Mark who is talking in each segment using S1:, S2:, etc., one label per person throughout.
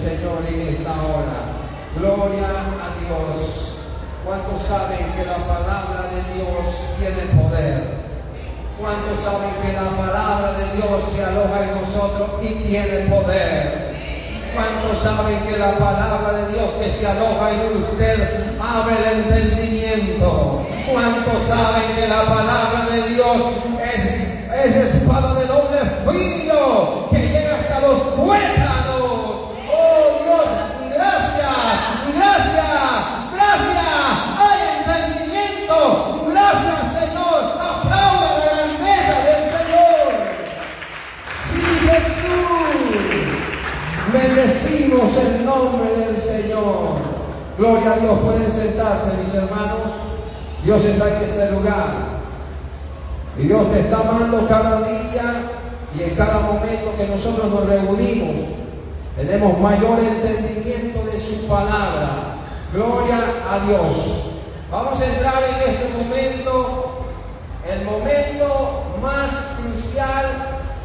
S1: Señor en esta hora. Gloria a Dios. ¿Cuántos saben que la palabra de Dios tiene poder? ¿Cuántos saben que la palabra de Dios se aloja en nosotros y tiene poder? ¿Cuántos saben que la palabra de Dios que se aloja en usted abre el entendimiento? ¿Cuántos saben que la palabra de Dios es espada de doble filo que llega hasta los tuétanos? ¡Oh Dios! ¡Gracias! ¡Gracias! ¡Gracias! ¡Hay entendimiento! ¡Gracias, Señor! ¡Aplauda la grandeza del Señor! ¡Sí, Jesús! Bendecimos el nombre del Señor. Gloria a Dios. Pueden sentarse, mis hermanos. Dios está en este lugar. Y Dios te está amando cada día y en cada momento que nosotros nos reunimos. Tenemos mayor entendimiento de su palabra. Gloria a Dios. Vamos a entrar en este momento, el momento más crucial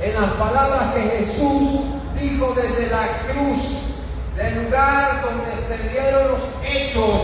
S1: en las palabras que Jesús dijo desde la cruz, del lugar donde se dieron los hechos,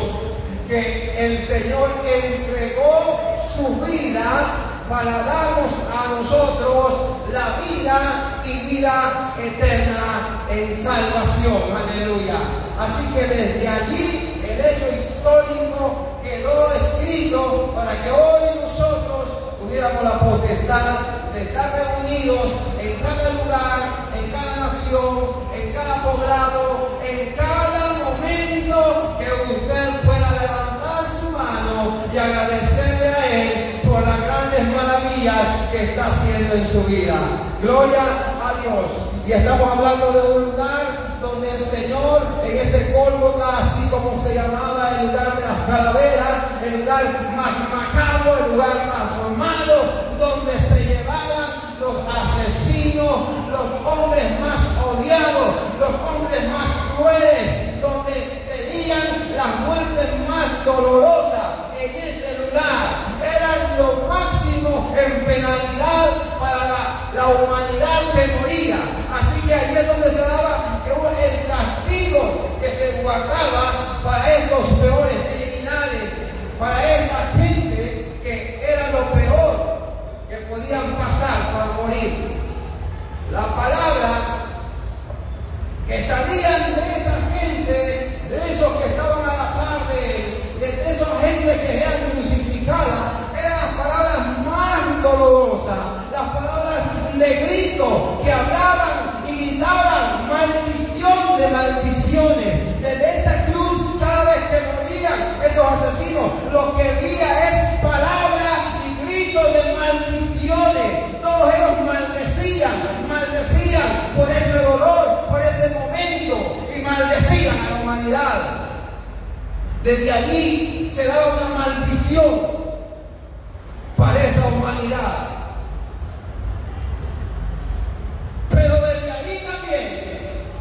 S1: que el Señor entregó su vida para darnos a nosotros la vida y vida eterna en salvación. Aleluya. Así que desde allí el hecho histórico quedó escrito para que hoy nosotros tuviéramos la potestad de estar reunidos en cada lugar, en cada nación, en cada poblado, en cada momento que usted pueda levantar su mano y agradecerle a Él por las grandes maravillas que está haciendo en su vida. Gloria a Dios. Y estamos hablando de un lugar donde el Señor, en ese Gólgota, así como se llamaba el lugar de las calaveras, el lugar más macabro, el lugar más malo, donde se llevaban los asesinos, los hombres más odiados, los hombres más crueles, donde tenían las muertes más dolorosas. En ese lugar era lo máximo en penalidad para la humanidad que moría. Así que ahí es donde se daba el castigo que se guardaba para estos peores criminales, para esta gente que era lo peor que podían pasar para morir. La palabra que salían de esa gente, de esos que estaban a la par de esa gente que eran crucificadas, eran las palabras más dolorosas, las palabras de grito que hablaban y gritaban maldición de maldiciones. Desde esta cruz, cada vez que morían estos asesinos, lo que había es palabras y gritos de maldiciones. Todos ellos maldecían por ese dolor, por ese momento, y maldecían a la humanidad. Desde allí se daba una maldición para esa humanidad. Pero desde allí también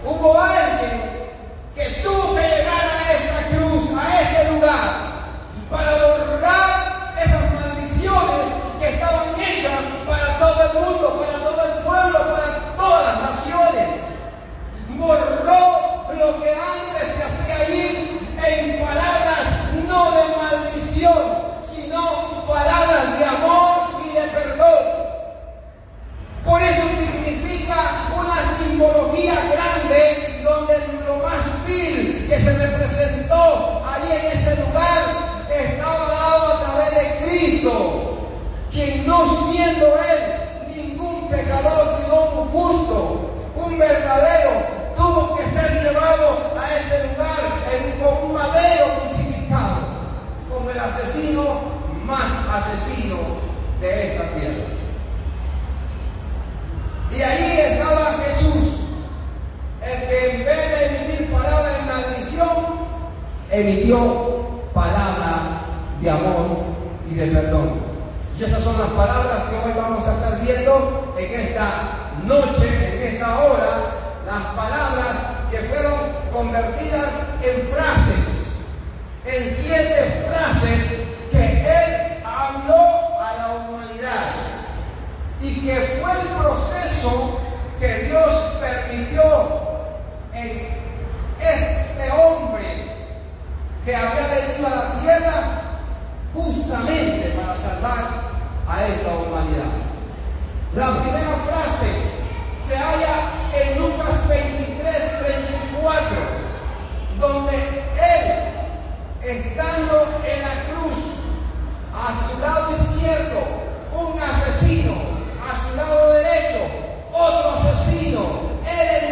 S1: hubo alguien que tuvo que llegar a esa cruz, a ese lugar, para borrar esas maldiciones que estaban hechas para todo el mundo, para todo el pueblo, para todas las naciones. Borró lo que antes se hacía allí en palabras no de maldición, sino palabras de amor y de perdón. Por eso significa una simbología grande, donde lo más vil que se representó allí en ese lugar estaba dado a través de Cristo, quien no siendo Él ningún pecador, sino un justo, un verdadero, tuvo que ser llevado a ese lugar con un madero crucificado, como el asesino más asesino de esta tierra. Y ahí estaba Jesús, el que en vez de emitir palabras de maldición, emitió palabras de amor y de perdón. Y esas son las palabras que hoy vamos a estar viendo en esta noche, en esta hora, las palabras que fueron convertidas en frases, en 7 frases que Él habló a la humanidad, y que fue el proceso que Dios permitió en que había venido a la tierra justamente para salvar a esta humanidad. La primera frase se halla en Lucas 23:34, donde él, estando en la cruz, a su lado izquierdo, un asesino, a su lado derecho, otro asesino, él en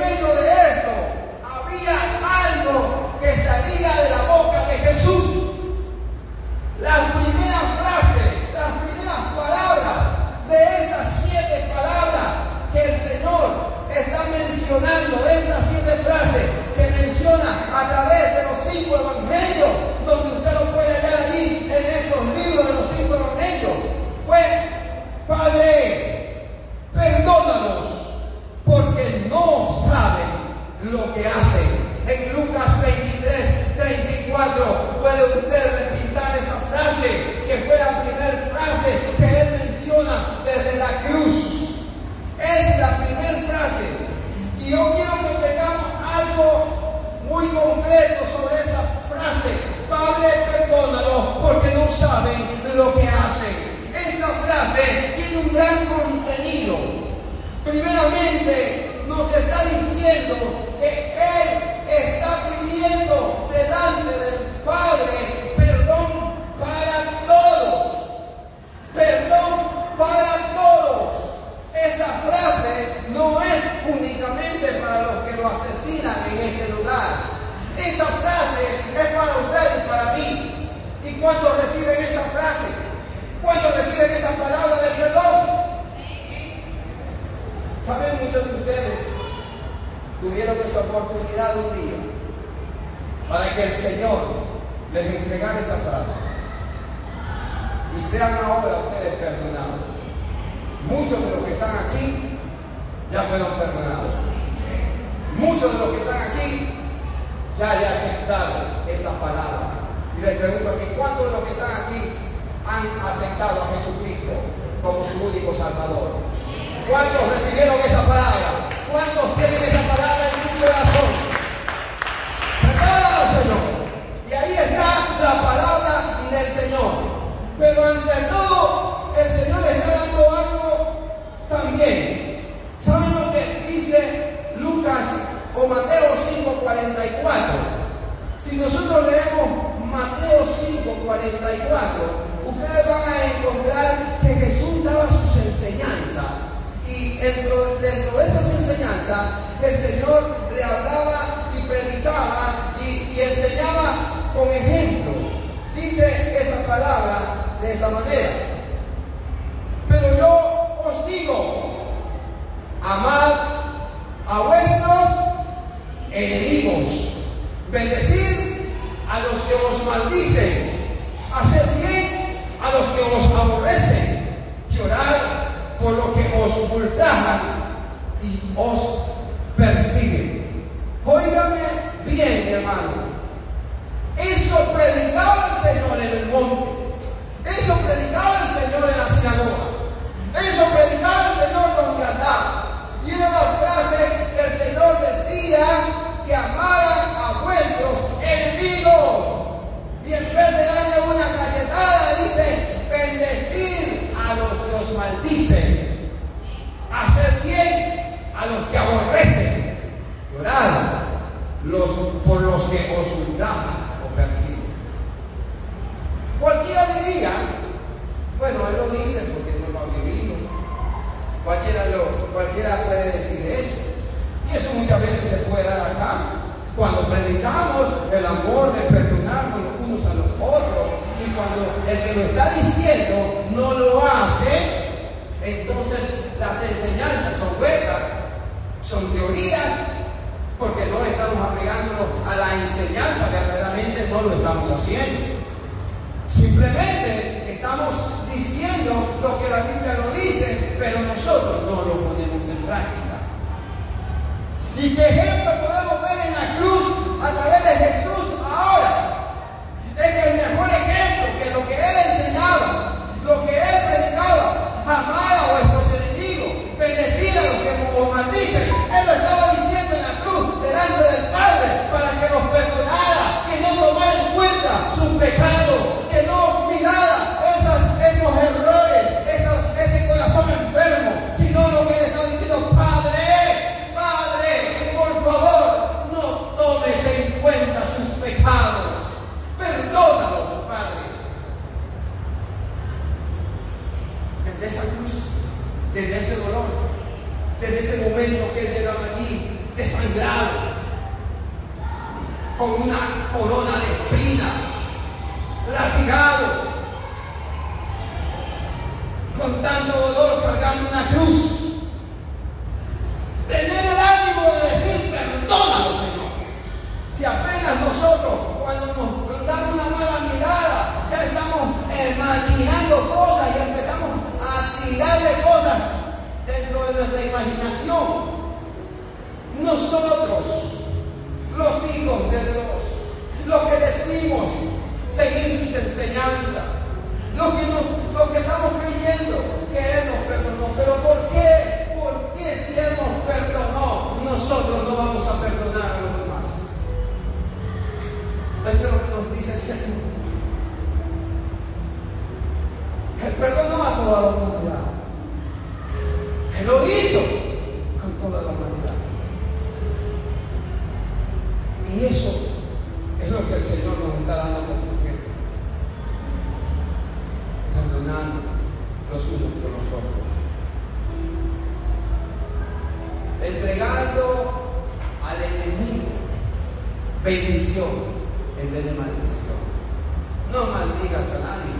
S1: medio de esto, había algo que salía de la boca de Jesús. La primera frase, las primeras palabras de estas 7 palabras que el Señor está mencionando, estas 7 frases que menciona a través de los 5 evangelios, donde usted lo puede hallar allí en estos libros de los 5 evangelios, fue: Padre, perdónanos, porque no saben lo que hacen. En Lucas 23:34 puede usted repintar esa frase, que fue la primera frase que él menciona desde la cruz. Es la primera frase. Y yo quiero que tengamos algo muy concreto sobre esa frase: Padre, perdónalos, porque no saben lo que hacen. Esta frase tiene un gran contenido. Primeramente, nos está diciendo que Él está pidiendo delante del Padre perdón para todos. Perdón para todos. Esa frase no es únicamente para los que lo asesinan en ese lugar. Esa frase es para usted y para mí. ¿Y cuántos reciben esa frase? ¿Cuántos reciben esa palabra de perdón? ¿Saben? Muchos de ustedes tuvieron esa oportunidad un día para que el Señor les entregara esa frase. Y sean ahora ustedes perdonados. Muchos de los que están aquí ya fueron perdonados. Muchos de los que están aquí ya le aceptaron esa palabra. Y les pregunto aquí, ¿cuántos de los que están aquí han aceptado a Jesucristo como su único Salvador? ¿Cuántos recibieron esa palabra? ¿Cuántos tienen esa palabra en su corazón? Perdónanos, Señor. Y ahí está la palabra del Señor. Pero ante todo, el Señor está dando algo también. ¿Saben lo que dice Lucas o Mateo 5:44? Si nosotros leemos Mateo 5:44, ustedes van a encontrar que Jesús daba sus enseñanzas. Y dentro de esas enseñanzas, el Señor le hablaba y predicaba y enseñaba con ejemplo. Dice esa palabra de esa manera: pero yo os digo, amad a vuestros enemigos, bendecid a los que os maldicen, haced bien a los que os aborrecen, llorad por lo que os ultrajan y os persiguen. Óigame bien, hermano. Eso predicaba el Señor en el monte. Eso predicaba el Señor en la sinagoga. Eso predicaba el Señor donde andaba. Y era la frase que el Señor decía: que amaran a vuestros enemigos. Y en vez de darle una cachetada, dice: bendecir a los que os maldicen, hacer bien a los que aborrecen, llorar por los que os ultrajan o persiguen. Cualquiera diría, bueno, él lo dice porque no lo ha vivido. Cualquiera puede decir eso. Y eso muchas veces se puede dar acá. Cuando predicamos el amor de perdonarnos los unos a los otros, y cuando el que lo está diciendo no lo hace, entonces las enseñanzas son huecas, son teorías, porque no estamos apegándonos a la enseñanza, verdaderamente no lo estamos haciendo. Simplemente estamos diciendo lo que la Biblia lo dice, pero nosotros no lo ponemos en práctica. ¿Y qué ejemplo podemos ver en la cruz a través de Jesús ahora? Es que el mejor ejemplo, que lo que Él enseñaba, lo que Él predicaba, amar a vuestros enemigos, bendecir a los que os maldicen, Él lo estaba diciendo en la cruz delante del Padre para que nos perdonara con una corona de espina, latigado, con tanto dolor, cargando una cruz. Tener el ánimo de decir, perdónalo, Señor. Si apenas nosotros, cuando nos dan una mala mirada, ya estamos maquinando cosas y empezamos a tirarle cosas dentro de nuestra imaginación. Nosotros, los hijos de Dios, los que decimos seguir sus enseñanzas, los que estamos creyendo que Él nos perdonó. Pero ¿por qué? ¿Por qué si Él nos perdonó, nosotros no vamos a perdonar a los demás? Esto es lo que nos dice el Señor. Él perdonó a toda la humanidad. Él lo hizo con toda la humanidad. Y eso es lo que el Señor nos está dando como ejemplo. Perdonando los unos por los otros. Entregando al enemigo bendición en vez de maldición. No maldigas a nadie,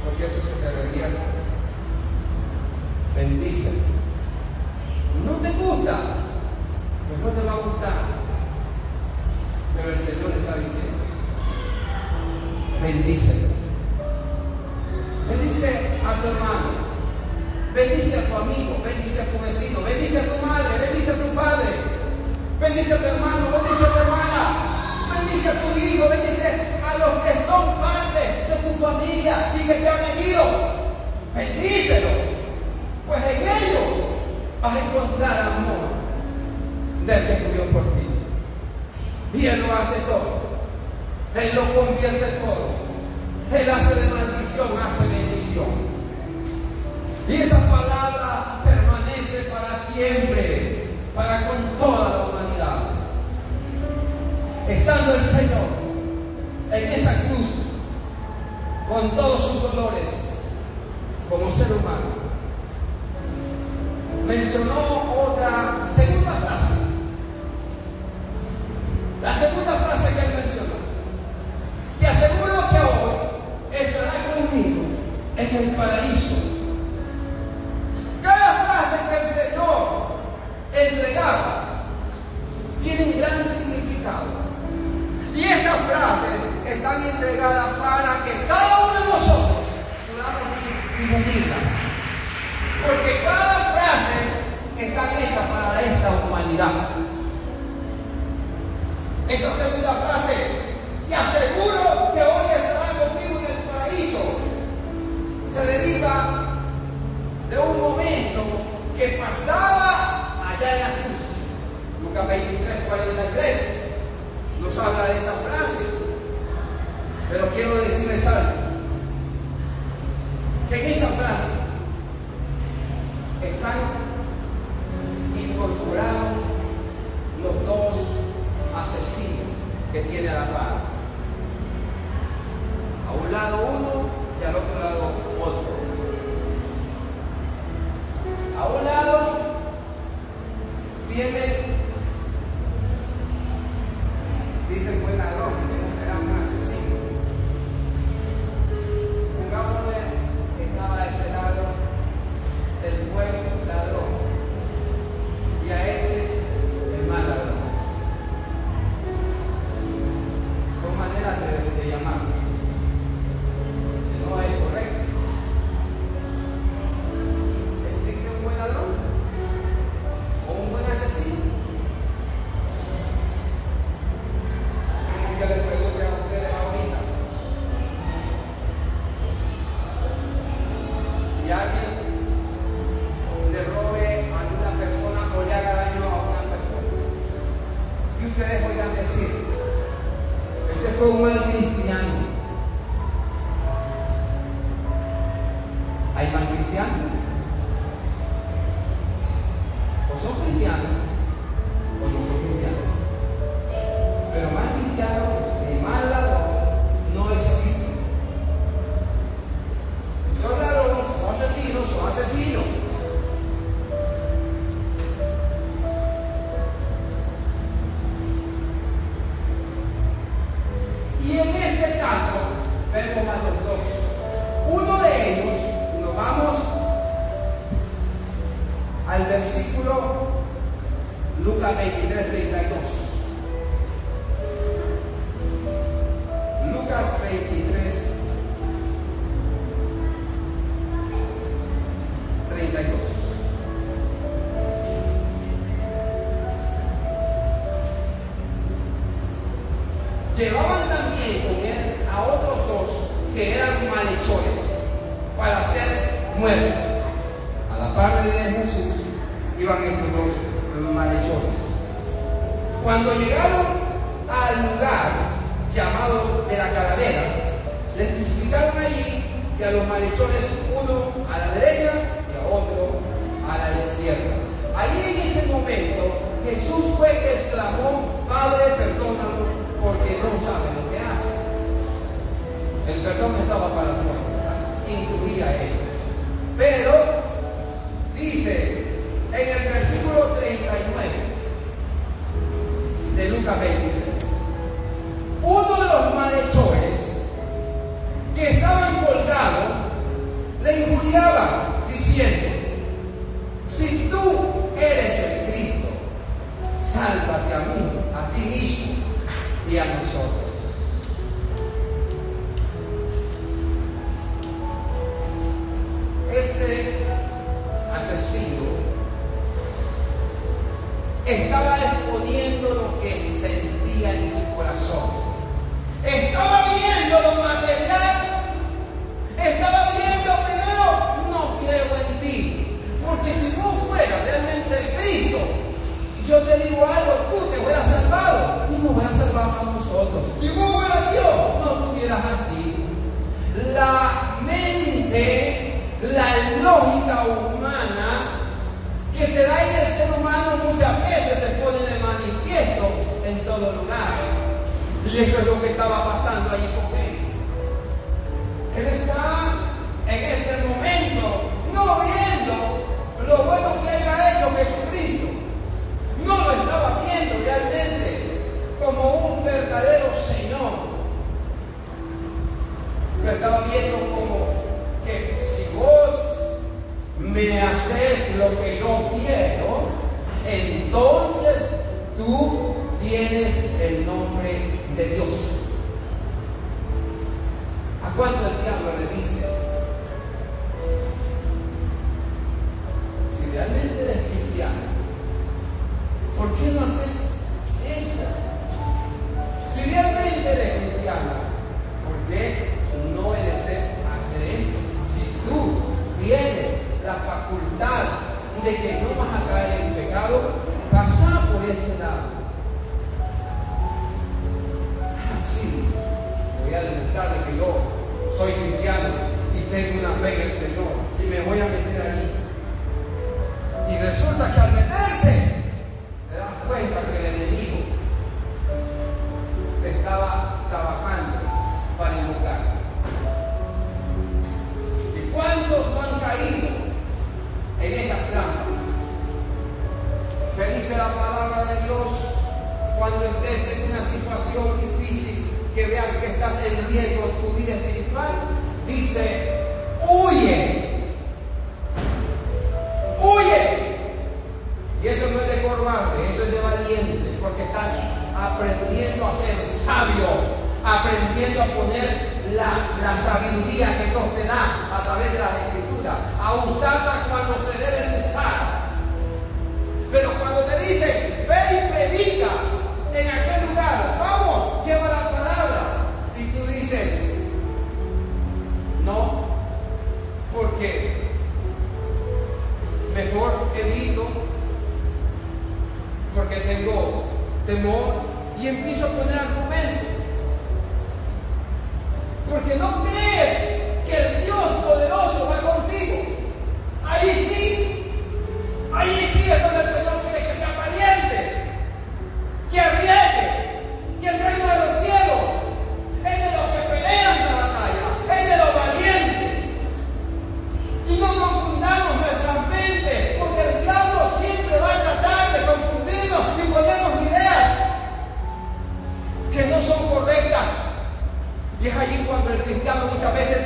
S1: porque eso se te revierte. Bendice. No te gusta, pues no te va a gustar. Pero el Señor está diciendo, bendice. Bendice a tu hermano, bendice a tu amigo, bendice a tu vecino, bendice a tu madre, bendice a tu padre, bendice a tu hermano, bendice a tu hermana, bendice a tu hijo, bendice a los que son parte de tu familia y que te han venido. Bendícelos, pues en ellos vas a encontrar amor del que murió por ti. Y Él lo hace todo. Él lo convierte todo. Él hace de maldición, hace bendición. Y esa palabra permanece para siempre, para con toda la humanidad. Estando el Señor en esa cruz, con todos sus dolores, como ser humano, mencionó otra segunda frase. La segunda frase que Él mencionó: te aseguro que hoy estará conmigo en el paraíso. Cada frase que el Señor entregaba tiene un gran significado. Y esas frases están entregadas para que cada uno de nosotros podamos dividirlas. Porque cada frase está hecha para esta humanidad. Esa segunda frase, te aseguro que hoy estará conmigo en el paraíso, se deriva de un momento que pasaba allá en la cruz. Lucas 23:43 nos habla de esa frase, pero quiero decirles algo, que en esa frase están incorporados los dos asesinos que tiene a la par. A un lado uno y al otro lado otro. A un lado viene, dicen buen ladrón, era un asesino. Pongámosle que estaba de este lado el buen ladrón y a este el mal ladrón. Son maneras de llamarlo. No es correcto. ¿Existe un buen ladrón o un buen asesino? Que les pregunte a ustedes ahorita. Y alguien le robe a una persona o le haga daño a una persona. Y ustedes oigan decir, ese fue un mal cristiano. ¿Hay mal cristiano? ¿O son cristianos o no son cristianos? Pero mal cristiano ni mal ladrón no existe. Si son ladrones, son asesinos, son asesinos. Llevaban también con él a otros dos que eran malhechores para ser muertos. A la par de Jesús iban estos dos malhechores. Cuando llegaron al lugar llamado de la calavera, les crucificaron allí y a los malhechores, uno a la derecha y a otro a la izquierda. Allí en ese momento Jesús fue que exclamó: Padre, perdónalos porque no saben lo que hacen. El perdón estaba para todos, incluía a ellos. Pero dice en el versículo 39 de Lucas 23, uno de los malhechores que estaban colgados le injuriaba diciendo: si tú eres el Cristo, sálvate a mí, a ti mismo y a nosotros. Ese asesino estaba exponiendo lo que sentía en su corazón. Estaba viendo lo material. Estaba viendo primero: no creo en ti, porque si no fuera realmente el Cristo, yo te digo algo, tú te hubieras salvado y no hubieras salvado a nosotros. Si no fuera Dios, no estuvieras así. La mente, la lógica humana que se da en el ser humano muchas veces se pone de manifiesto en todo lugar. Y eso es lo que estaba pasando allí con él. Él está en este momento no viendo lo bueno que haya hecho Jesucristo. No lo estaba viendo realmente como un verdadero Señor. Lo estaba viendo como que si vos me haces lo que yo quiero, entonces tú tienes el nombre de Dios. ¿A cuánto el diablo le dice? Si realmente eres cristiano, ¿por qué no haces eso? Si realmente eres cristiano, ¿por qué no mereces hacer esto? Si tú tienes la facultad de que no vas a caer en pecado, pasa por ese lado. Sí, voy a demostrarle que yo soy cristiano y tengo una fe en el Señor y me voy a meter allí. Y resulta que al meterse, te das cuenta que el enemigo te estaba trabajando para invocar. ¿Y cuántos no han caído en esas trampas? ¿Qué dice la palabra de Dios? Cuando estés en una situación difícil, que veas que estás en riesgo en tu vida espiritual, dice: huye, huye. Y eso no es de cobarde, eso es de valiente, porque estás aprendiendo a ser sabio, aprendiendo a poner la sabiduría que Dios te da a través de la Escritura, a usarla cuando se debe usar. Pero cuando te dicen: ve y predica en aquel lugar, vamos, lleva la palabra, y tú dices: no, porque mejor evito, porque tengo temor, y empiezo a poner argumentos. Porque no crees que el Dios poderoso va contigo. Ahí sí es donde el Señor quiere que sea valiente, que arriesgue, que el reino de los cielos es de los que pelean la batalla, es de los valientes. Y no confundamos nuestras mentes, porque el diablo siempre va a tratar de confundirnos y ponernos ideas que no son correctas. Y es allí cuando el cristiano muchas veces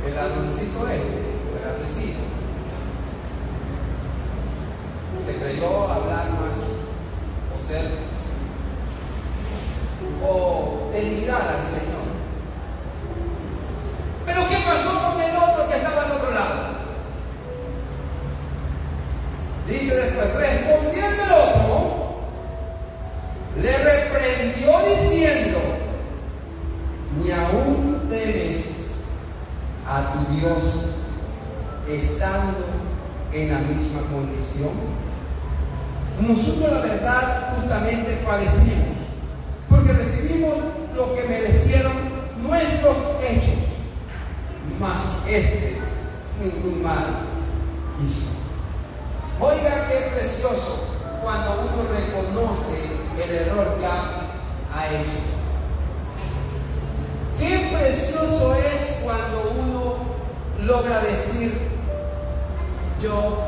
S1: el ladroncito el asesino, se creyó hablar más o ser o denigrar al Señor. Pero ¿qué pasó con el otro que estaba al otro lado? Dice después, respondiendo el otro, le reprendió diciendo: ¿ni aún temes a tu Dios estando en la misma condición? Nosotros la verdad justamente padecimos, porque recibimos lo que merecieron nuestros hechos, mas ningún mal hizo. Oiga qué precioso cuando uno reconoce el error que ha hecho. Qué precioso es cuando uno logra decir: yo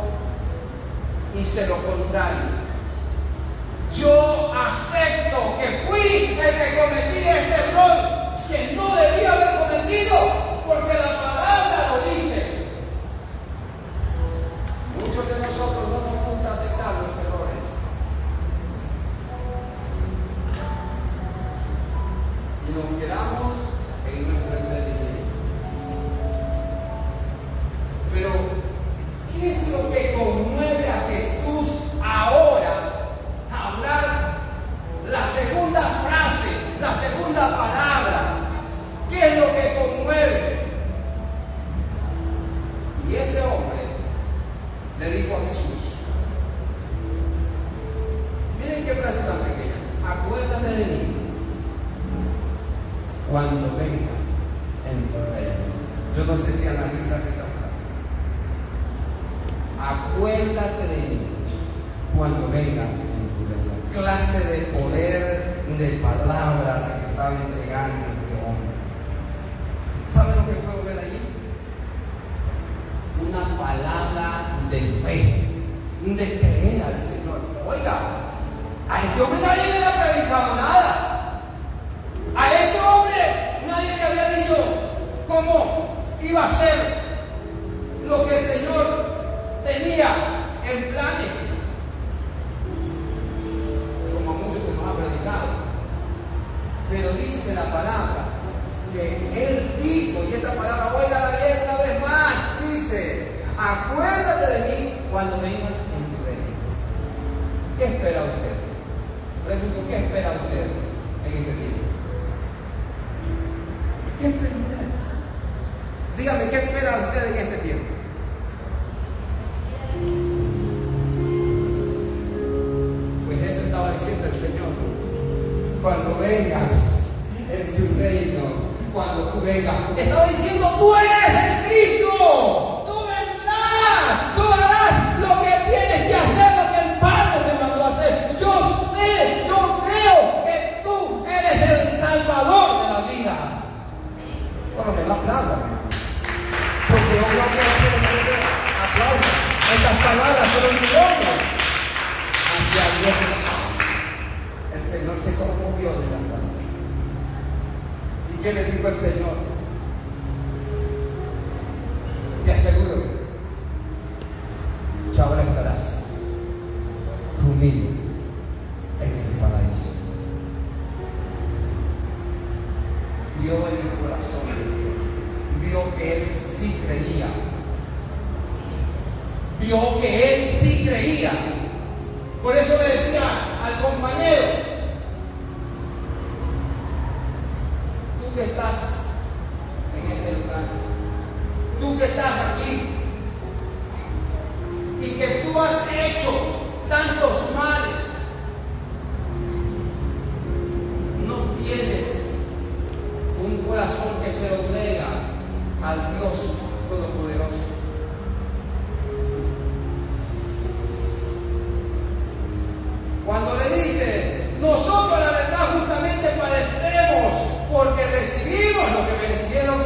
S1: hice lo contrario. Yo acepto que fui el que cometí este error que no debía haber cometido, porque la palabra lo dice. Muchos de nosotros no nos gusta aceptar los errores. Y nos quedamos en nuestro entendimiento. Pero, ¿qué es lo que conmueve a Jesús ahora? Hablar la segunda frase, la segunda palabra. ¿Qué es lo que conmueve? Y ese hombre le dijo a Jesús: miren qué frase tan pequeña. Acuérdate de mí cuando vengas en tu reino. Yo no sé si analizas esa frase. Acuérdate de mí cuando vengas en tu reino. Clase de poder de palabra la que estaba entregando este hombre. ¿Saben lo que puedo ver ahí? Una palabra de fe, de creer al Señor. Oiga, a este hombre nadie le había predicado nada. A este hombre nadie le había dicho cómo iba a ser lo que el Señor tenía en planes, como a muchos se nos ha predicado. Pero dice la palabra que él dijo, y esta palabra, oiga bien una vez más, dice: acuérdate de mí cuando vengas en tu reino. ¿Qué espera usted? Pregunto, ¿qué espera usted en este tiempo? ¿Qué espera usted? Dígame, ¿qué espera usted en este tiempo? Pues eso estaba diciendo el Señor. Cuando vengas en tu reino, cuando tú vengas, te estaba diciendo: tú eres el Cristo, tú vendrás, tú harás lo que tienes que hacer, lo que el Padre te mandó a hacer. Yo sé, yo creo que tú eres el Salvador de la vida. Bueno, me da aplauso, porque yo creo que no merece aplauso. Esas palabras fueron mi honra hacia Dios. El Señor se conmovió de esas palabras. ¿Y qué le dijo el Señor? Te aseguro que ahora estarás conmigo en el paraíso. Vio en el corazón del Señor, vio que él sí creía, vio que él sí creía. Por eso le decía al compañero: tú que estás en este lugar, tú que estás aquí y que tú has hecho tantos males, no tienes un corazón que se doblega al Dios Todopoderoso. Cuando le dice: nosotros la verdad justamente padecemos porque recibimos lo que merecieron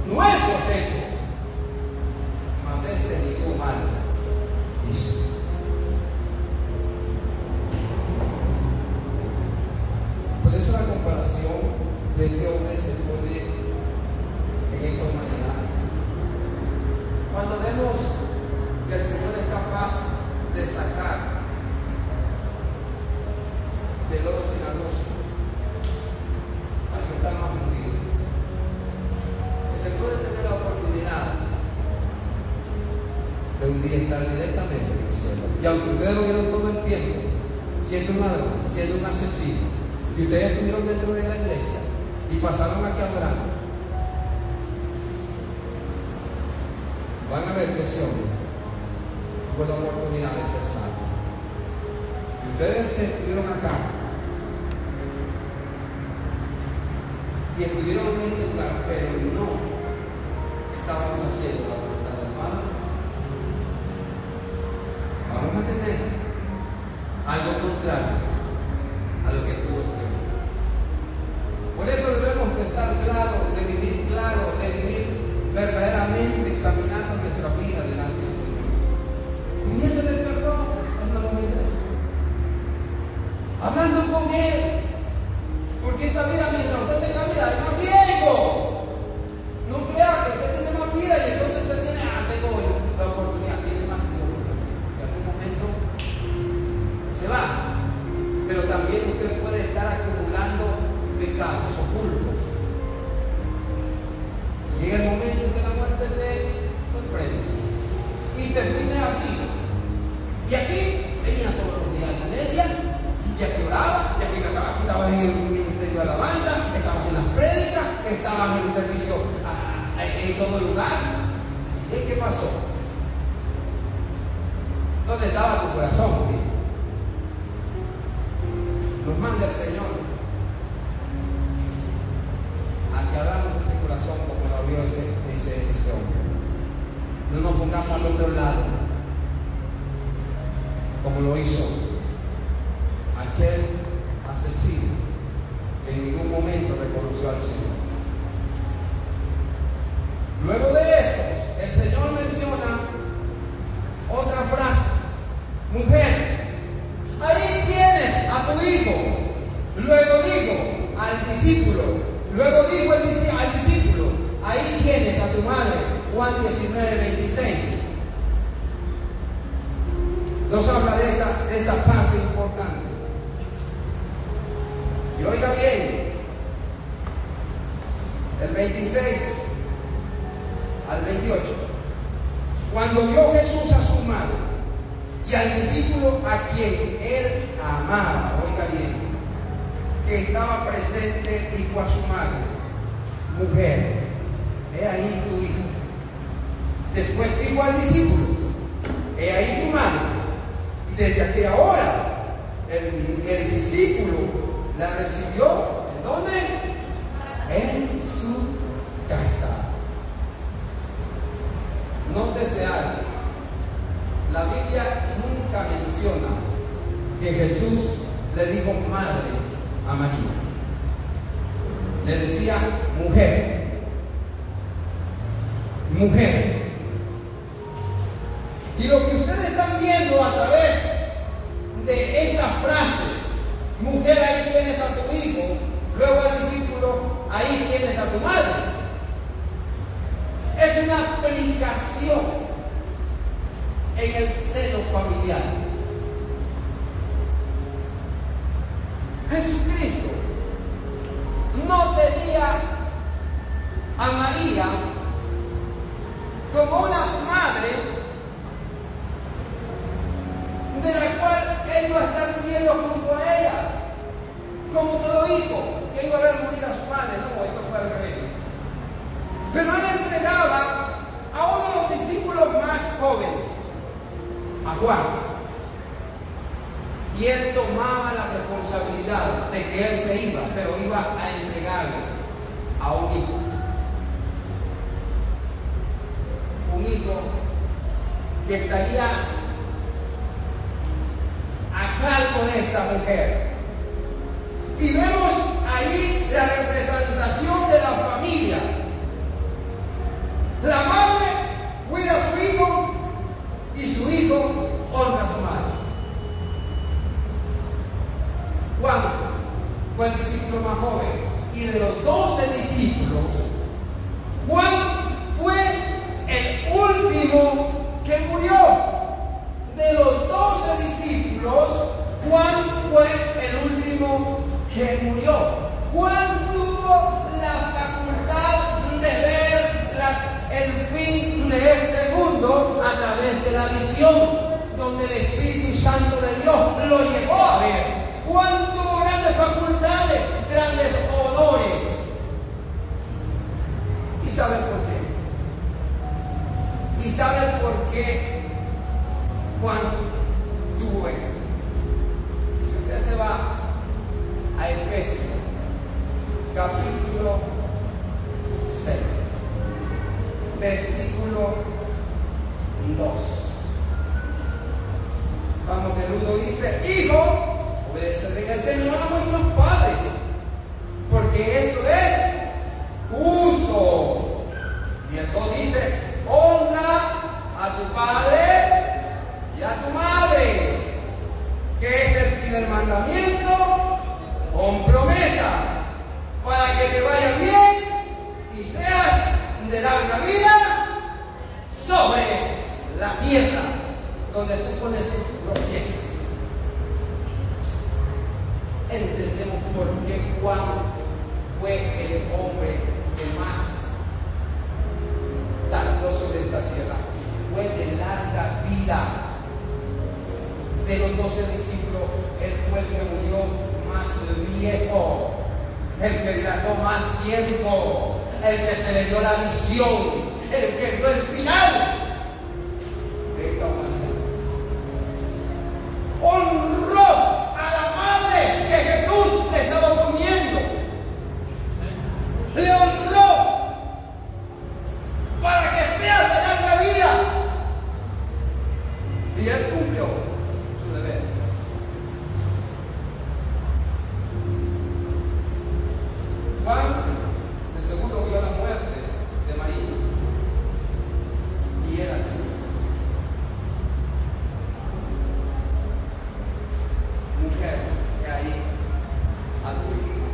S1: nuestros hechos, mas ningún mal hizo. Por eso la comparación de este hombre se pone en esta mañana podía entrar directamente en el cielo. Y aunque ustedes lo vieron todo el tiempo, siendo un ladrón, siendo un asesino, y ustedes estuvieron dentro de la iglesia y pasaron aquí adorando, van a ver que ese hombre tuvo la oportunidad de ser salvo. Y ustedes que estuvieron acá y estuvieron en este lugar, pero no estábamos haciendo la voluntad del Padre, vamos a tener algo contrario a lo que tuvo el Señor. Por eso debemos de estar claros, de vivir claro, de vivir verdaderamente examinando nuestra vida delante del Señor, pidiéndole perdón en la humanidad, hablando con Él, porque esta vida, mientras usted tenga vida, hay más riesgo. No crea que usted tiene más vida y entonces usted tiene, tengo la oportunidad, tiene más tiempo. Y en algún momento se va. Pero también usted puede estar acumulando pecados ocultos. Llega el momento en que la muerte te sorprende. Y te fuiste así. Y aquí venía todos los días a la iglesia, y aquí oraba, y aquí cantaba, aquí estabas en el ministerio de alabanza, estabas en las prédicas, estabas en el servicio en todo lugar. ¿Y qué pasó? ¿Dónde estaba tu corazón? ¿Sí? Nos manda el Señor a que hablamos de ese corazón como lo vio ese hombre. No nos pongamos al otro lado como lo hizo aquel asesino que en ningún momento reconoció al Señor. Luego de esto, el Señor menciona otra frase: mujer, ahí tienes a tu hijo. Luego dijo al discípulo, al discípulo, ahí tienes a tu madre. Juan 19:26. Nos habla de esa parte importante. Y oiga bien, el 26 al 28. Cuando vio Jesús a su madre y al discípulo a quien él amaba, oiga bien, que estaba presente, dijo a su madre: mujer, he ahí tu hijo. Después dijo al discípulo: he ahí tu madre. Y desde aquella hora el discípulo la recibió. ¿En dónde? En su casa. Nótese algo. La Biblia nunca menciona que Jesús le dijo madre a María. Le decía mujer. Mujer. Y lo que ustedes están viendo a través de esa frase, mujer, ahí tienes a tu hijo, luego al discípulo, ahí tienes a tu madre, es una aplicación en el seno familiar. Jesucristo no tenía a María como una madre de la cual él iba a estar viviendo junto a ella, como todo hijo que iba a ver morir a su madre. No, esto fue al revés. Pero él entregaba a uno de los discípulos más jóvenes, a Juan, y él tomaba la responsabilidad de que él se iba, pero iba a entregarlo a un hijo. Un hijo que estaría a cargo de esta mujer. Y vemos ahí la representación de la familia. La madre cuida a su hijo y su hijo honra a su madre. Juan fue el discípulo más joven, y de los 12 discípulos, Juan fue el último que murió. De los 12 discípulos, Juan fue el último que murió. Juan tuvo la facultad de ver el fin de este mundo a través de la visión, donde el Espíritu Santo de Dios lo llevó a ver. Juan tuvo grandes facultades, grandes honores. ¿Y saben por qué? ¿Y saben por qué Juan tuvo eso? Si usted se va a Efesios, capítulo 6, versículo 2. Vamos, del 1 dice: Hijo, obedeced al Señor a vuestros padres, porque esto es justo. Y el 2 dice: honra a tu padre y a tu madre, que es el primer mandamiento con promesa, para que te vaya bien y seas de larga vida sobre la tierra donde tú pones los pies. Entendemos por qué Juan fue el hombre que más tardó sobre esta tierra. Fue de larga vida. De los 12 discípulos, él fue el que murió más viejo, el que dilató más tiempo, el que se le dio la visión, el que dio el final de esta humanidad. Honró a la madre que Jesús le estaba poniendo. Le honró para que sea de larga vida. Y él cumplió su deber. Juan de seguro vio la muerte de María y era así. Mujer, que ahí a tu hijo.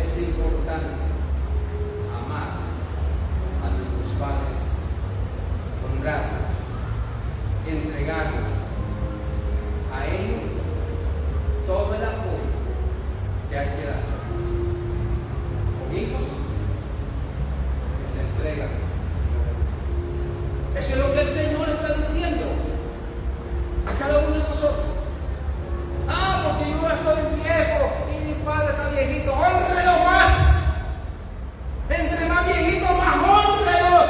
S1: Es importante amar a nuestros padres, honrarlos, entregarles a ellos todo el apoyo que hay que dar. Con hijos que se entregan. Eso es lo que el Señor está diciendo a cada uno de nosotros. Porque yo estoy viejo y mi padre está viejito. ¡Hónrelo más! Entre más viejitos, más hónrelos.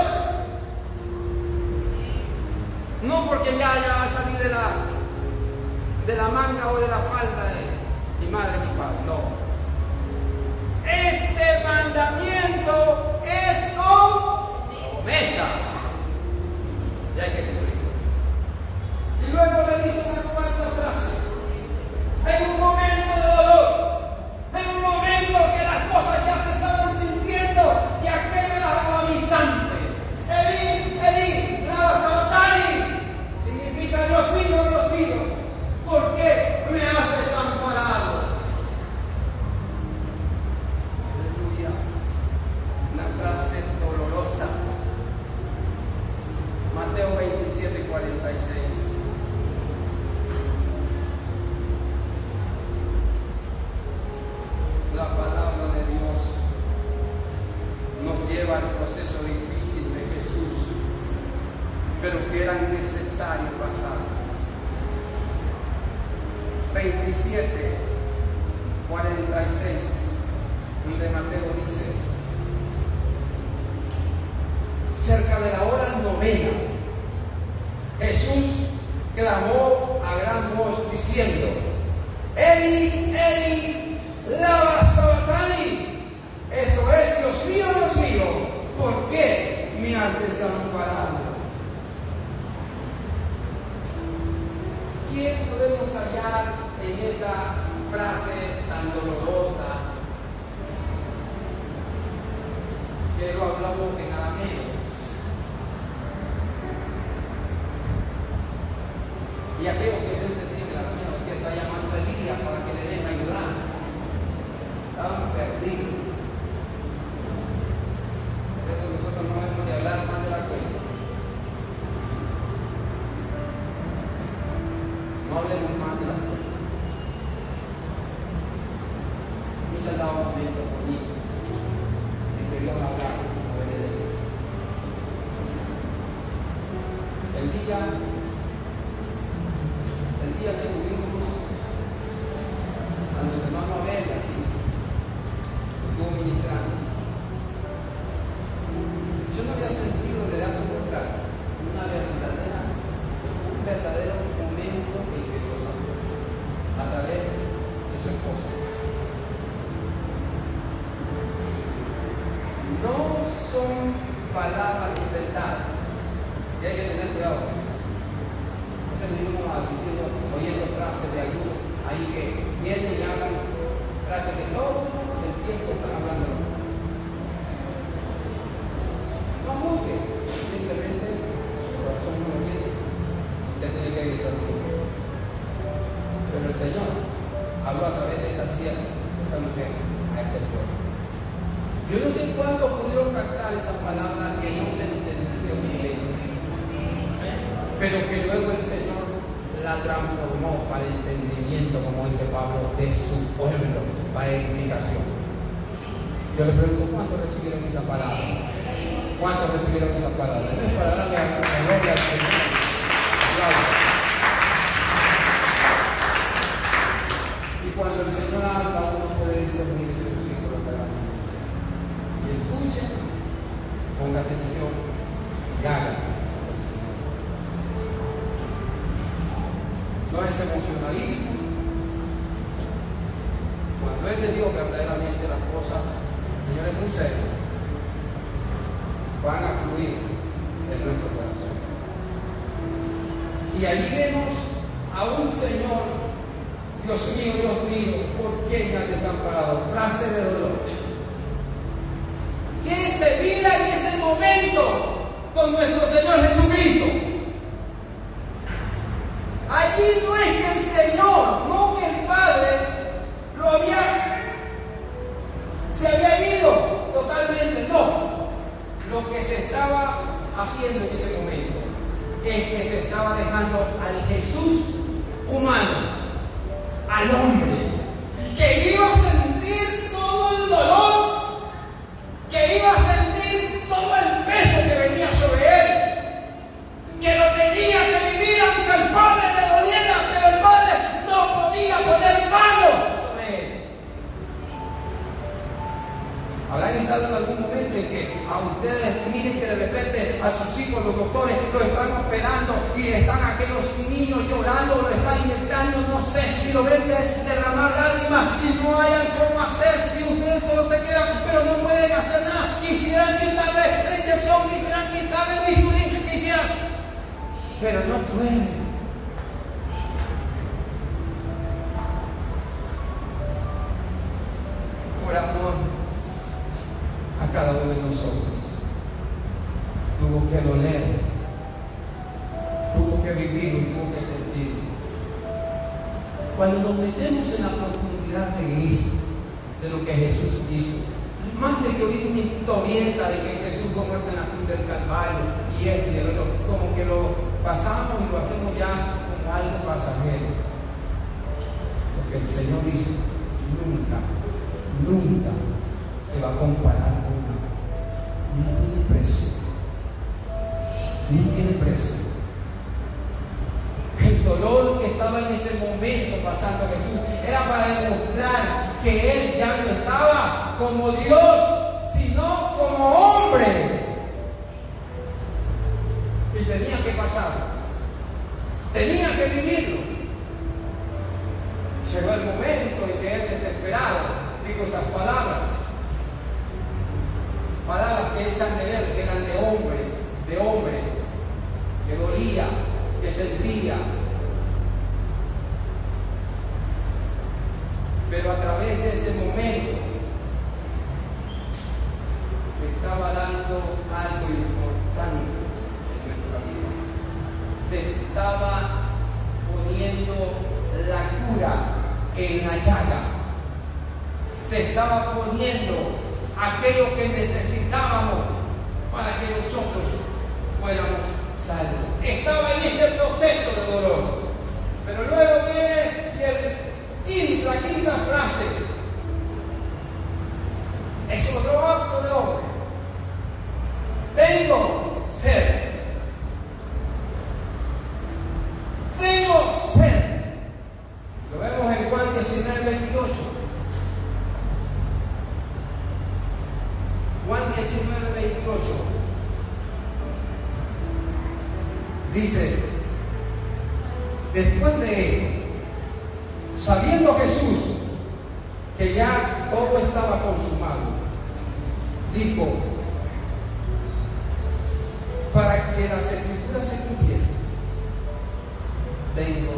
S1: No porque ya va a salir de la manga o de la falda de mi madre y mi padre. No. Este mandamiento es con promesa. Y hay que cumplir. Y luego le dice una cuarta frase. En un momento de dolor, en un momento que las cosas ya se estaban sintiendo y aquello era agonizante. Elí, Elí, lama sabachthani, significa Dios mío, ¿por qué me has desamparado? Aleluya. Una frase dolorosa. Mateo 27, 46. La palabra de Dios nos lleva al proceso difícil de Jesús, pero que era necesario pasar. 27, 46, donde Mateo dice: cerca de la hora novena, Jesús clamó a gran voz diciendo: Eli, Eli, lama sabachthani. Eso es: Dios mío, ¿por qué me has desamparado? ¿Quién podemos hallar en esa frase tan dolorosa que lo hablamos en arameo? Y aquellos que no entendían el arameo, se está llamando a Elías para que le den ayudar. Estaban perdidos. Por eso nosotros no hemos de hablar más de la cuenta. No hablemos más de la cuenta. Y se estaba viendo conmigo. El que Dios habla. palabras inventadas. Y hay que tener cuidado. Entonces venimos diciendo, oyendo frases de algunos ahí que vienen y hablan frases que todo el tiempo están hablando. No juzgue, simplemente su corazón no lo siente. Usted tiene que regresar. Pero el Señor habló a través de esta sierva, esta mujer, a este pueblo. Yo no sé cuántos pudieron captar esa palabra que no se entendió bien, pero que luego el Señor la transformó para el entendimiento, como dice Pablo, de su pueblo, para edificación. Yo le pregunto, ¿cuántos recibieron esa palabra? ¿Cuántos recibieron esa palabra? No es para darle la gloria al Señor. Claro. Y cuando el Señor habla, uno puede discernir ese tipo de palabras. Y escuche, ponga atención y haga. No es emocionalismo. Cuando es de Dios verdaderamente las cosas, el Señor es muy serio, van a fluir en nuestro corazón. Y allí vemos a un Señor, Dios mío, ¿por qué me has desamparado? Frase de dolor. ¿Qué se vive en ese momento con nuestro Señor Jesucristo? Allí no es que el Señor, no que el Padre se había ido totalmente, no. Lo que se estaba haciendo en ese momento es que se estaba dejando al Jesús humano, al hombre, que iba a sentir todo el dolor, que iba a sentir todo el peso que venía sobre él, que lo tenía que vivir aunque al Padre le doliera, pero el Padre no podía poner mano sobre él. Habrán estado en algún momento en que a ustedes miren que de repente a sus hijos los doctores lo están operando y están aquellos niños llorando, lo están inyectando, no sé, y lo ven derramar lágrimas y no hayan cómo hacer y ustedes solo se quedan, pero no pueden hacer nada. Quisieran quitarle la inyección, quisieran quitarle el bisturí, quisieran, pero no pueden. Por amor a cada uno de nosotros, tuvo que doler, tuvo que vivir, tuvo que sentir. Cuando nos metemos en la profundidad de esto, de lo que Jesús hizo, más de que oír una historieta de que Jesús fue muerto en la cruz del Calvario y esto y el otro, como que lo pasamos y lo hacemos ya como algo pasajero. Lo que el Señor hizo nunca se va a comparar con nada. No tiene precio. No tiene precio. El dolor que estaba en ese momento pasando Jesús era para demostrar que Él ya no estaba como Dios, sino como hombre. Y tenía que pasar. Tenía que vivirlo. Llegó el momento en que Él, desesperado, dijo esas palabras que echan de ver que eran de hombre, que dolía, que sentía, pero a través de ese momento se estaba dando algo importante en nuestra vida. Se estaba poniendo la cura en la llaga. Se estaba poniendo aquello que necesitábamos para que nosotros fuéramos salvos. Estaba en ese proceso de dolor. Pero luego viene la quinta frase. Es otro acto de hombre. Tengo sed. Tengo sed. Lo vemos en Juan 19:28. Juan 19:28 dice: después de esto, sabiendo Jesús que ya todo estaba consumado, dijo: tengo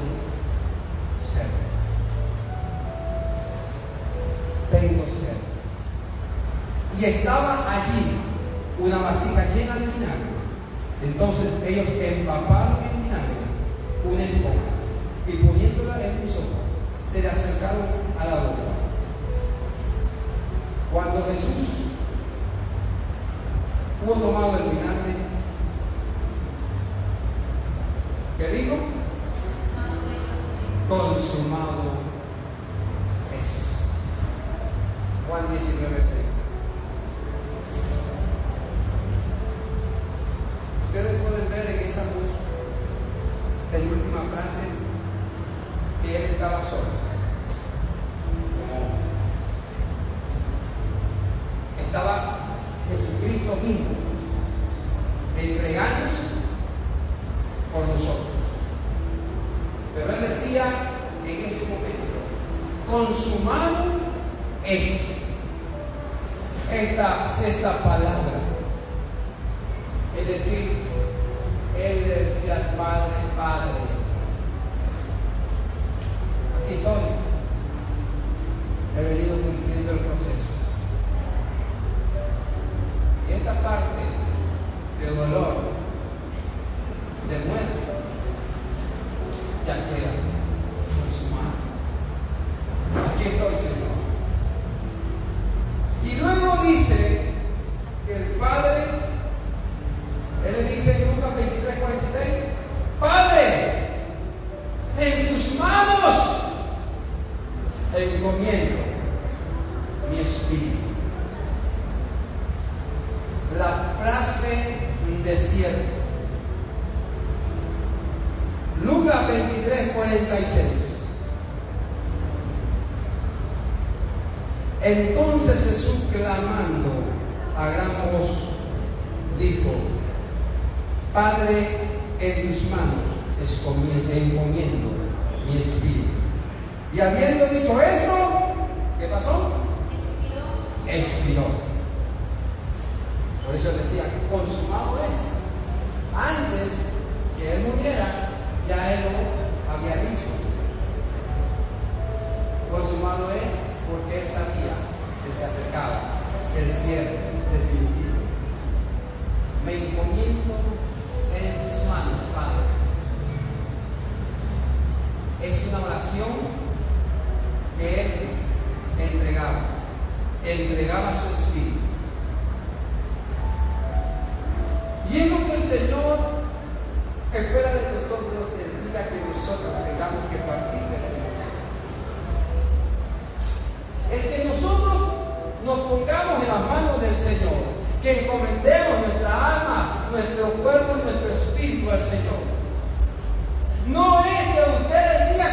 S1: sed. Tengo sed. Y estaba allí una vasija llena de vinagre. Entonces ellos empaparon en vinagre una esponja y poniéndola en un sopa, se le acercaron a la boca. Cuando Jesús hubo tomado el vinagre, ¿qué dijo? Consumado es. Juan 19:3. Ustedes pueden ver en esa dos penúltimas frases que él estaba solo. Estaba Jesucristo mismo entregándose por nosotros. Pero él decía en ese momento, consumado es. Esta sexta palabra, es decir, él le decía al Padre, Padre, aquí estoy, he venido cumpliendo el proceso. Y esta parte de dolor, de muerte, ya queda consumada. Aquí estoy, Señor. Y luego dice que el Padre, él le dice en Lucas 23:46, Padre, en tus manos encomiendo mi espíritu. La frase desierto. Lucas 23:46. Entonces Jesús, clamando a gran voz, dijo, Padre, en tus manos encomiendo mi espíritu. Y habiendo dicho esto, ¿qué pasó? Expiró. Por eso decía, consumado es. Antes que él muriera, ya él lo había dicho. Consumado es porque él sabía que se acercaba el cierre definitivo. Me encomiendo en tus manos, Padre. Es una oración que él entregaba su espíritu. Y es lo que el Señor espera de nosotros el día que nosotros tengamos que partir del mundo. El que nosotros nos pongamos en las manos del Señor, que encomendemos nuestra alma, nuestro cuerpo y nuestro espíritu al Señor. No es que usted el día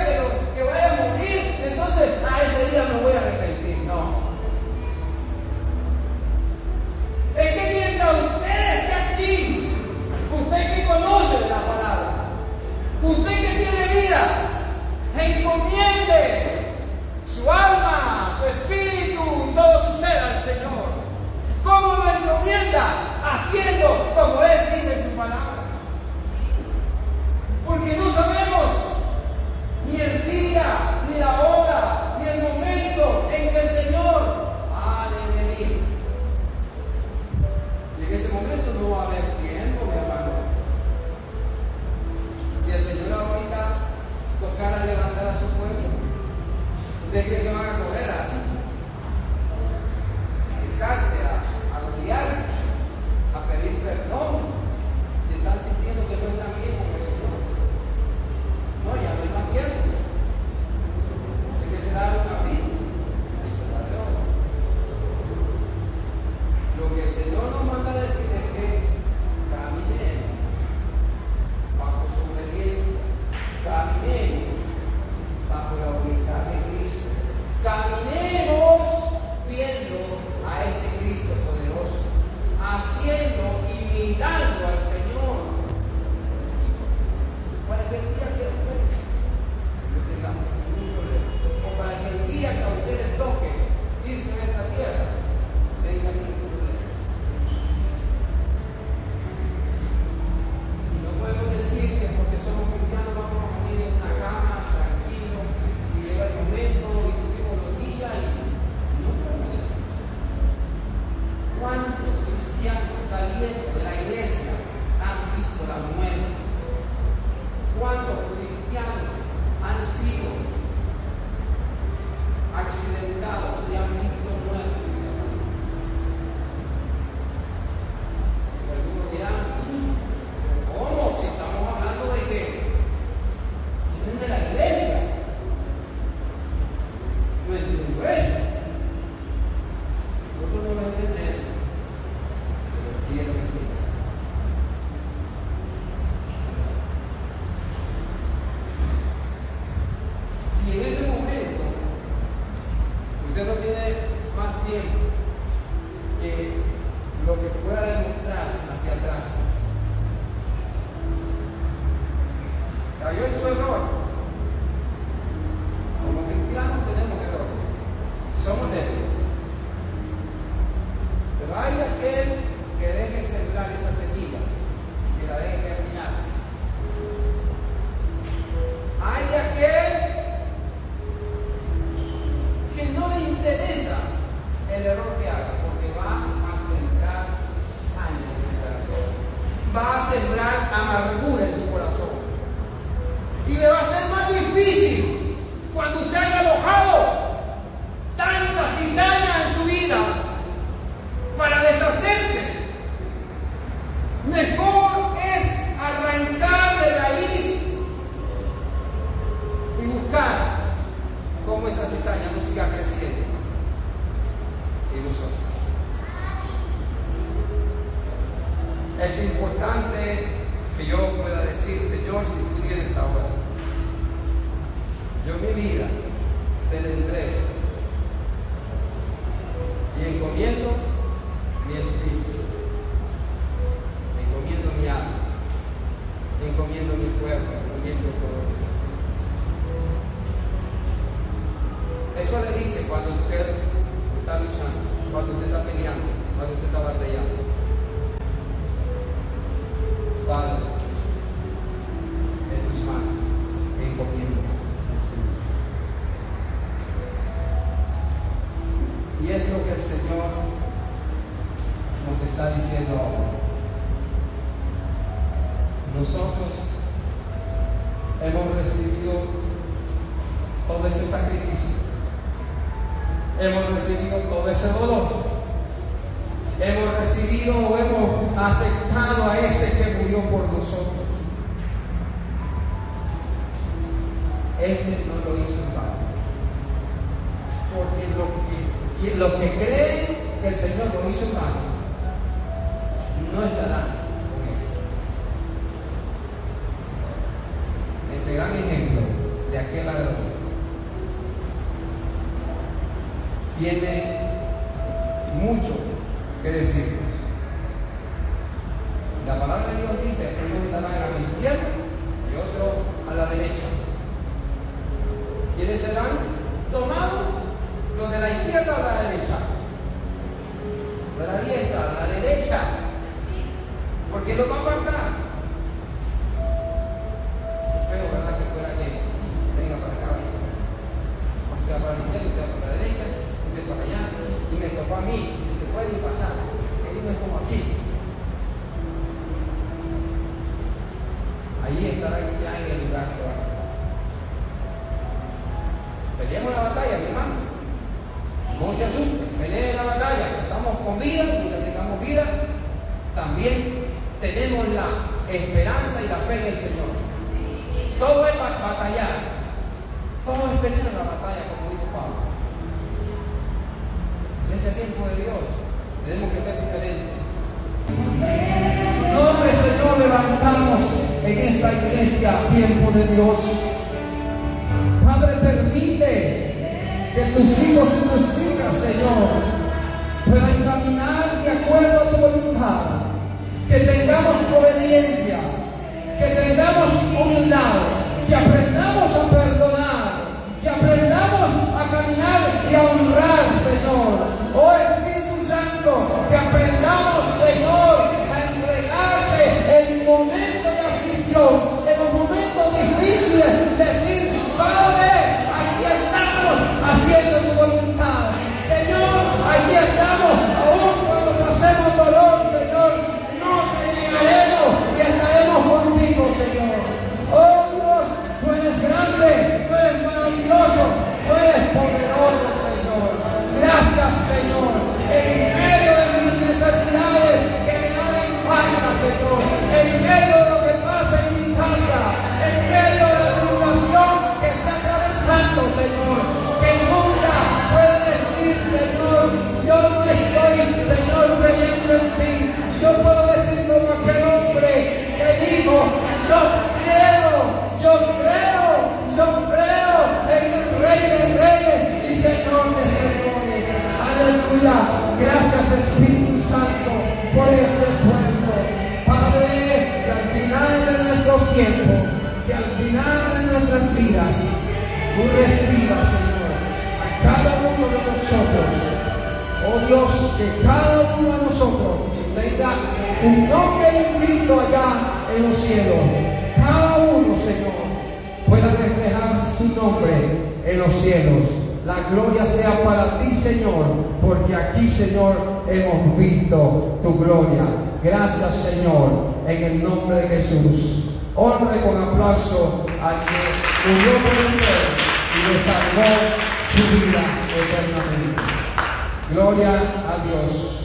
S1: que vaya a morir, entonces a ese día me voy a arrepentir. No. Es que mientras usted esté aquí, usted que conoce la palabra, usted que tiene vida, encomiende su alma, su espíritu, todo su ser al Señor. ¿Cómo lo encomienda? Haciendo como Él dice en su palabra. Porque no sabemos miembros de la iglesia han visto la muerte? ¿Cuántos cristianos han sido accidentados y han visto muertos? Algunos dirán, ¿cómo? Si estamos hablando de que vienen de la iglesia. No entiendo eso. Nosotros no lo entendemos, pero sí es lo que quiero. Y en ese momento, usted no tiene más tiempo que lo que pueda demostrar hacia atrás. Cayó en su error. Como cristianos tenemos errores. Somos débiles. Pero hay aquel que deje sembrar esa semilla y que la deje germinar. Hay aquel que no le interesa el error que haga, porque va a sembrar cizaña en su corazón, va a sembrar amargura en su corazón, y le va a ser más difícil cuando usted haya alojado tanta cizaña en su vida para deshacerse. Mejor es arrancar de raíz y buscar cómo esa cizaña no siga creciendo en nosotros. Es importante que yo pueda decir, Señor, si tú vienes ahora, yo mi vida te la entrego y encomiendo mi espíritu, encomiendo mi alma, encomiendo mi cuerpo, encomiendo todo eso. Eso le dice cuando usted está luchando, cuando usted está peleando, cuando usted está batallando. Padre, en tus manos encomiendo. Y es lo que el Señor nos está diciendo ahora. Nosotros hemos recibido todo ese sacrificio, hemos recibido todo ese dolor, hemos recibido o hemos aceptado a ese que murió por nosotros. Ese no lo hizo en vano, porque los que creen que el Señor lo hizo en vano no estarán con él. Ese gran ejemplo de aquel ladrón tiene mucho que decirnos. La palabra de Dios dice: unos estarán a la izquierda y otros a la derecha. ¿Quiénes serán tomados? Los de la izquierda o la derecha. De la diestra a la derecha. Porque los va a apartar. Es feo, ¿verdad? Que fuera que venga para acá y se va para la izquierda, usted para la derecha, usted para allá, y me tocó a mí, y se puede ni pasar. Esto no es como aquí. Ahí estará ya en el lugar que va. Peleemos la batalla, mi hermano. No se asusten, peleen la batalla. Estamos con vida, y mientras tengamos vida, también tenemos la esperanza y la fe en el Señor. Todo es batallar, todo es pelear la batalla, como dijo Pablo. En ese tiempo de Dios tenemos que ser diferentes. Nombre, Señor, levantamos en esta iglesia tiempo de Dios. Padre, permite que tus hijos y tus hijas, Señor, puedan caminar de acuerdo a tu voluntad, que tengamos obediencia, que tengamos humildad, que aprendamos a perdonar, que aprendamos a caminar y a honrar, Señor. Oh Espíritu Santo, que aprendamos, Señor, a entregarte en momentos de aflicción, en los momentos difíciles, decir: Padre, aquí estamos haciendo tu voluntad. Señor, aquí estamos, aún cuando pasemos dolor, Señor, Gracias, Espíritu Santo, por este pueblo. Padre, que al final de nuestros tiempos, que al final de nuestras vidas, tú recibas, Señor, a cada uno de nosotros. Oh Dios, que cada uno de nosotros tenga un nombre inscrito allá en los cielos. Cada uno, Señor, pueda reflejar su nombre en los cielos. La gloria sea para ti, Señor, porque aquí, Señor, hemos visto tu gloria. Gracias, Señor, en el nombre de Jesús. Honre con aplauso al que murió por usted y le salvó su vida eternamente. Gloria a Dios.